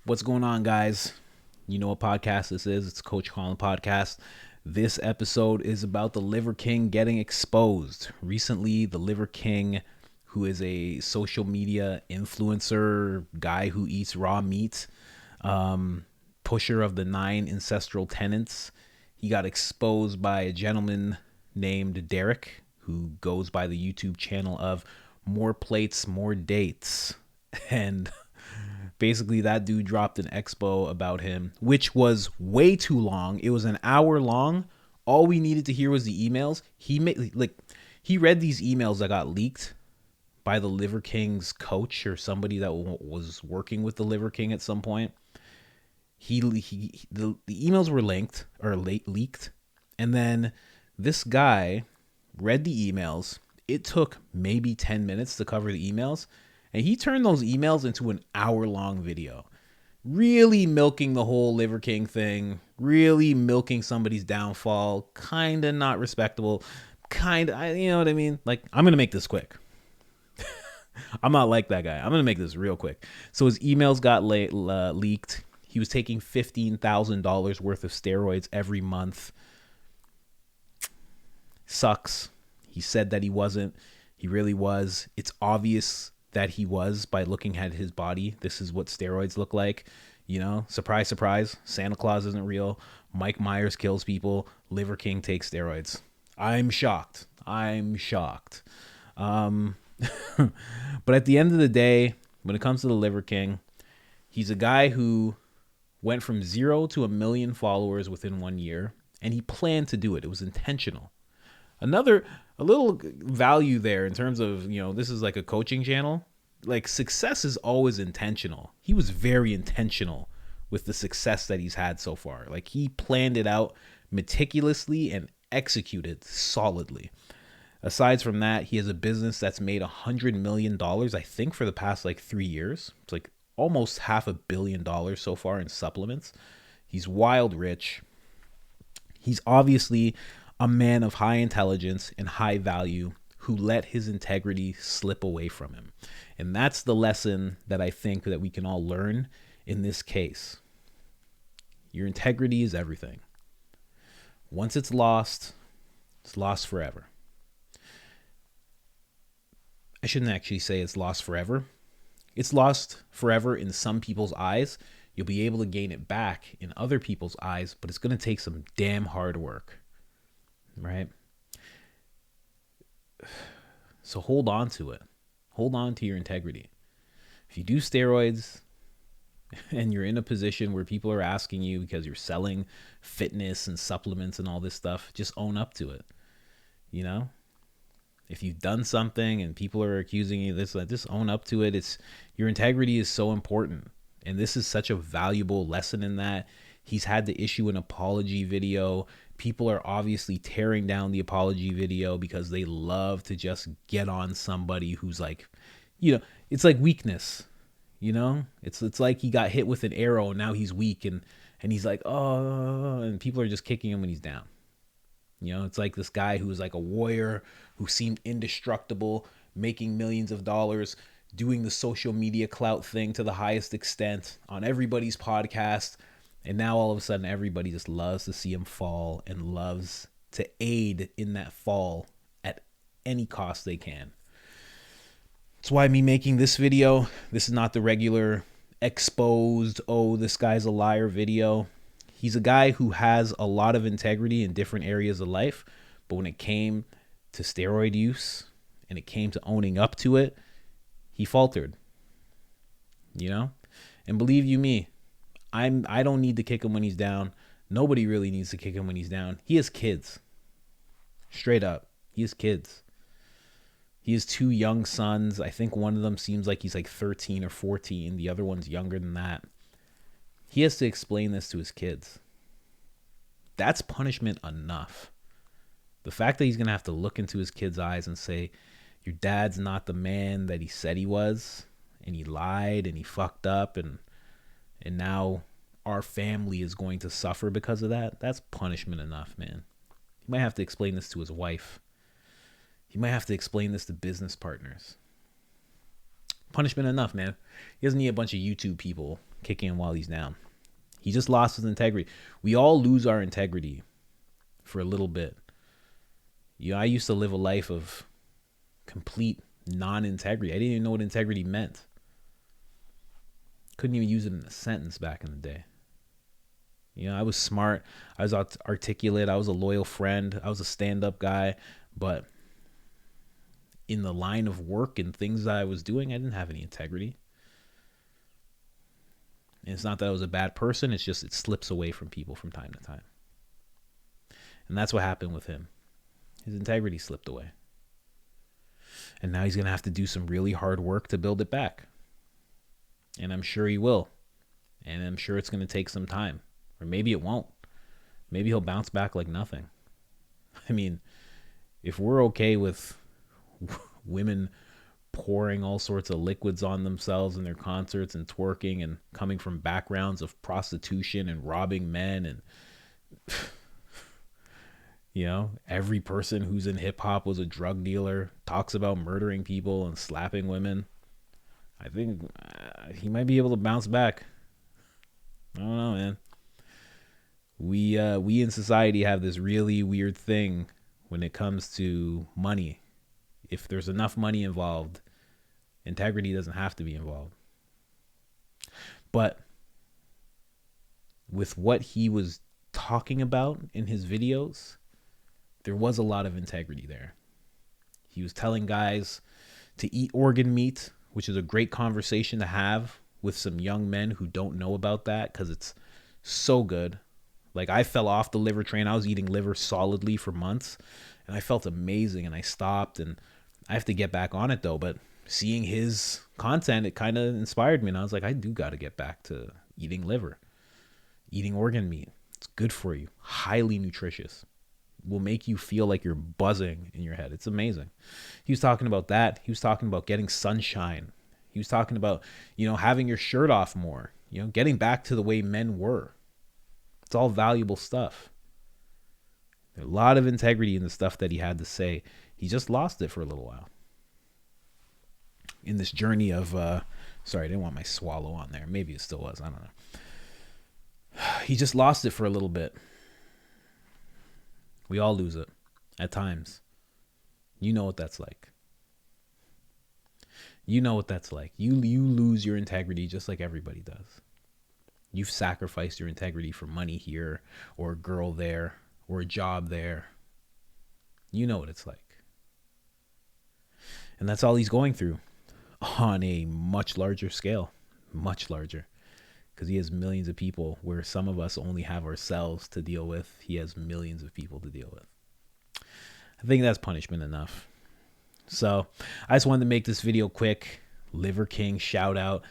What's going on, guys? You know what podcast this is. It's Coach Colin podcast. This episode is about the Liver King getting exposed. Recently, the Liver King, who is a social media influencer, guy who eats raw meat, pusher of the 9 ancestral tenets, he got exposed by a gentleman named Derek, who goes by the YouTube channel of More Plates, More Dates. And basically that dude dropped an expo about him, which was way too long. It was an hour long. All we needed to hear was the emails. He read these emails that got leaked by the Liver King's coach or somebody that was working with the Liver King at some point. The emails were leaked, and then this guy read the emails. It took maybe 10 minutes to cover the emails, and he turned those emails into an hour-long video, really milking the whole Liver King thing, really milking somebody's downfall, kind of not respectable, you know what I mean? Like, I'm going to make this quick. I'm not like that guy. I'm going to make this real quick. So his emails got leaked. He was taking $15,000 worth of steroids every month. Sucks. He said that he wasn't. He really was. It's obvious that he was by looking at his body. This is what steroids look like. You know, surprise, surprise. Santa Claus isn't real. Mike Myers kills people. Liver King takes steroids. I'm shocked. But at the end of the day, when it comes to the Liver King, he's a guy who went from 0 to 1 million followers within 1 year, and he planned to do it. It was intentional. A little value there in terms of, you know, this is like a coaching channel. Like, success is always intentional. He was very intentional with the success that he's had so far. Like, he planned it out meticulously and executed solidly. Aside from that, he has a business that's made $100 million, I think, for the past 3 years. It's like almost $500 million so far in supplements. He's wild rich. He's obviously a man of high intelligence and high value who let his integrity slip away from him. And that's the lesson that I think that we can all learn in this case. Your integrity is everything. Once it's lost forever. I shouldn't actually say it's lost forever. It's lost forever in some people's eyes. You'll be able to gain it back in other people's eyes, but it's going to take some damn hard work. Right? So hold on to it. Hold on to your integrity. If you do steroids and you're in a position where people are asking you because you're selling fitness and supplements and all this stuff, just own up to it. You know? If you've done something and people are accusing you of this, just own up to it. Your integrity is so important. And this is such a valuable lesson in that. He's had to issue an apology video. People are obviously tearing down the apology video because they love to just get on somebody who's like, you know, it's like weakness, you know? It's like he got hit with an arrow and now he's weak and he's like, oh, and people are just kicking him when he's down. You know, it's like this guy who was like a warrior who seemed indestructible, making millions of dollars, doing the social media clout thing to the highest extent on everybody's podcast. And now all of a sudden, everybody just loves to see him fall and loves to aid in that fall at any cost they can. That's why me making this video, this is not the regular exposed, oh, this guy's a liar video. He's a guy who has a lot of integrity in different areas of life. But when it came to steroid use and it came to owning up to it, he faltered. You know? And believe you me, I don't need to kick him when he's down. Nobody really needs to kick him when he's down. He has kids. Straight up. He has kids. He has 2 young sons. I think one of them seems like he's like 13 or 14. The other one's younger than that. He has to explain this to his kids. That's punishment enough. The fact that he's going to have to look into his kids' eyes and say, your dad's not the man that he said he was, and he lied and he fucked up, and now our family is going to suffer because of that. That's punishment enough, man. He might have to explain this to his wife. He might have to explain this to business partners. Punishment enough, man. He doesn't need a bunch of YouTube people kicking him while he's down. He just lost his integrity. We all lose our integrity for a little bit. I used to live a life of complete non-integrity. I didn't even know what integrity meant. Couldn't even use it in a sentence back in the day. I was smart. I was articulate. I was a loyal friend. I was a stand-up guy. But in the line of work and things that I was doing, I didn't have any integrity. And it's not that I was a bad person. It's just it slips away from people from time to time. And that's what happened with him. His integrity slipped away. And now he's going to have to do some really hard work to build it back. And I'm sure he will. And I'm sure it's going to take some time. Or maybe it won't. Maybe he'll bounce back like nothing. I mean, if we're okay with women pouring all sorts of liquids on themselves in their concerts and twerking and coming from backgrounds of prostitution and robbing men and every person who's in hip hop was a drug dealer, talks about murdering people and slapping women, I think he might be able to bounce back. I don't know, man. We in society have this really weird thing when it comes to money. If there's enough money involved, integrity doesn't have to be involved. But with what he was talking about in his videos, there was a lot of integrity there. He was telling guys to eat organ meat, which is a great conversation to have with some young men who don't know about that because it's so good. Like, I fell off the liver train. I was eating liver solidly for months and I felt amazing and I stopped, and I have to get back on it though. But seeing his content, it kind of inspired me, and I was like, I do got to get back to eating liver, eating organ meat. It's good for you. Highly nutritious. Will make you feel like you're buzzing in your head. It's amazing. He was talking about that. He was talking about getting sunshine. He was talking about, having your shirt off more, getting back to the way men were. It's all valuable stuff. There's a lot of integrity in the stuff that he had to say. He just lost it for a little while. In this journey of, sorry, I didn't want my swallow on there. Maybe it still was. I don't know. He just lost it for a little bit. We all lose it at times. You know what that's like. You know what that's like. You lose your integrity just like everybody does. You've sacrificed your integrity for money here, or a girl there, or a job there. You know what it's like. And that's all he's going through on a much larger scale. Much larger. Because he has millions of people, where some of us only have ourselves to deal with. He has millions of people to deal with. I think that's punishment enough. So I just wanted to make this video quick. Liver King, shout out.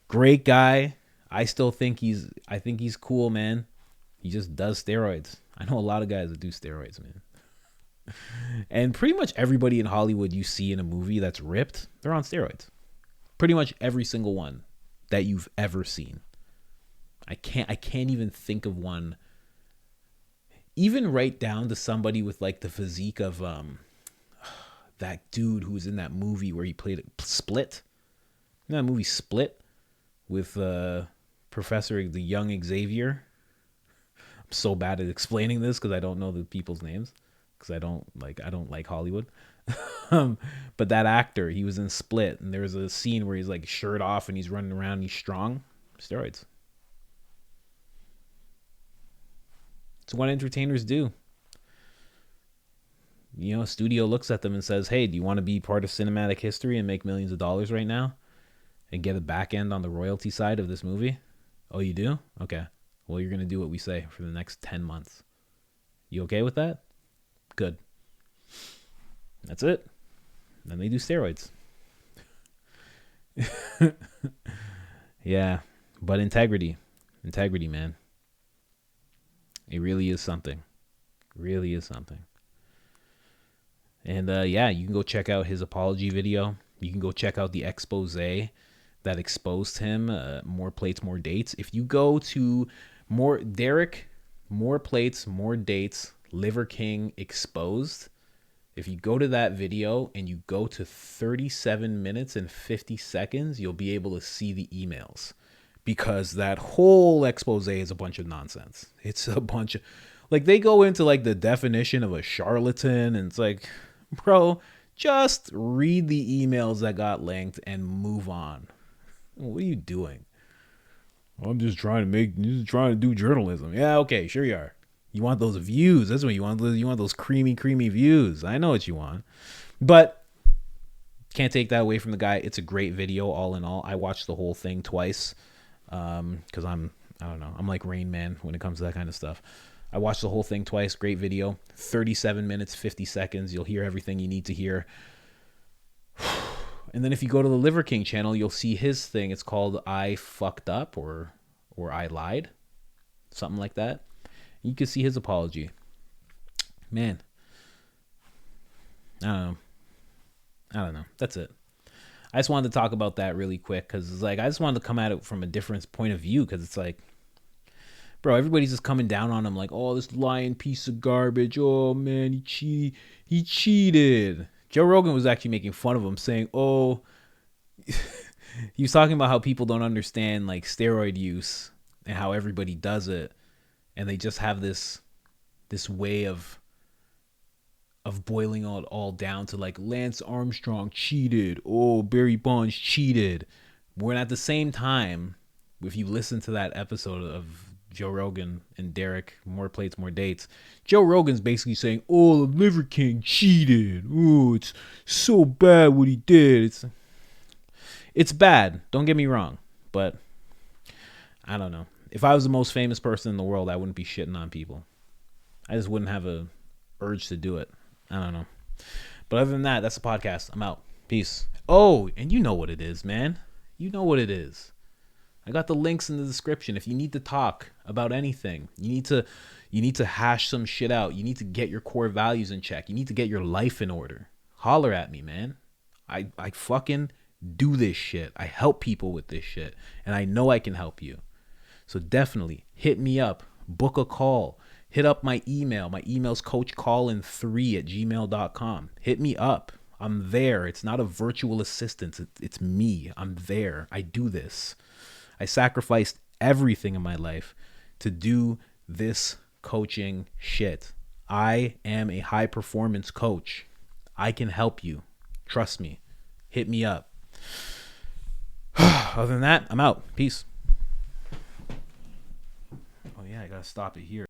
Great guy. I think he's cool, man. He just does steroids. I know a lot of guys that do steroids, man. And pretty much everybody in Hollywood you see in a movie that's ripped, they're on steroids. Pretty much every single one that you've ever seen. I can't even think of one, even right down to somebody with like the physique of that dude who was in that movie where he played Split. You know that movie Split with Professor the young Xavier? I'm so bad at explaining this because I don't know the people's names, because I don't like Hollywood. But that actor, he was in Split, and there was a scene where he's like shirt off and he's running around and he's strong. Steroids. It's what entertainers do. A studio looks at them and says, hey, do you want to be part of cinematic history and make millions of dollars right now and get a back end on the royalty side of this movie? Oh, you do? Okay. Well, you're going to do what we say for the next 10 months. You okay with that? Good. That's it. Then they do steroids. Yeah. But integrity, man. It really is something. Really is something. And you can go check out his apology video. You can go check out the expose that exposed him. More plates, more dates. If you go to more plates, more dates, Liver King exposed. If you go to that video and you go to 37 minutes and 50 seconds, you'll be able to see the emails, because that whole expose is a bunch of nonsense. It's a bunch of, like, they go into like the definition of a charlatan, and it's like, bro, just read the emails that got linked and move on. What are you doing? I'm just trying to do journalism. Yeah, okay, sure you are. You want those views. That's what you want. You want those creamy views. I know what you want. But can't take that away from the guy. It's a great video all in all. I watched the whole thing twice because I don't know. I'm like Rain Man when it comes to that kind of stuff. I watched the whole thing twice. Great video. 37 minutes, 50 seconds. You'll hear everything you need to hear. And then if you go to the Liver King channel, you'll see his thing. It's called I Fucked Up or I Lied. Something like that. You can see his apology. Man. I don't know. That's it. I just wanted to talk about that really quick because it's like I just wanted to come at it from a different point of view, because it's like, bro, everybody's just coming down on him like, oh, this lying piece of garbage. Oh, man, he cheated. Joe Rogan was actually making fun of him, saying, oh, he was talking about how people don't understand like steroid use and how everybody does it. And they just have this way of boiling it all down to like Lance Armstrong cheated. Oh, Barry Bonds cheated. When at the same time, if you listen to that episode of Joe Rogan and Derek, More Plates, More Dates, Joe Rogan's basically saying, oh, the Liver King cheated. Oh, it's so bad what he did. It's bad. Don't get me wrong. But I don't know. If I was the most famous person in the world, I wouldn't be shitting on people. I just wouldn't have a urge to do it. I don't know. But other than that, that's the podcast. I'm out. Peace. Oh, and you know what it is, man. You know what it is. I got the links in the description. If you need to talk about anything, you need to hash some shit out. You need to get your core values in check. You need to get your life in order. Holler at me, man. I fucking do this shit. I help people with this shit. And I know I can help you. So definitely hit me up, book a call, hit up my email. My email's coachcolin3@gmail.com. Hit me up. I'm there. It's not a virtual assistant. It's me. I'm there. I do this. I sacrificed everything in my life to do this coaching shit. I am a high performance coach. I can help you. Trust me. Hit me up. Other than that, I'm out. Peace. I gotta stop it here.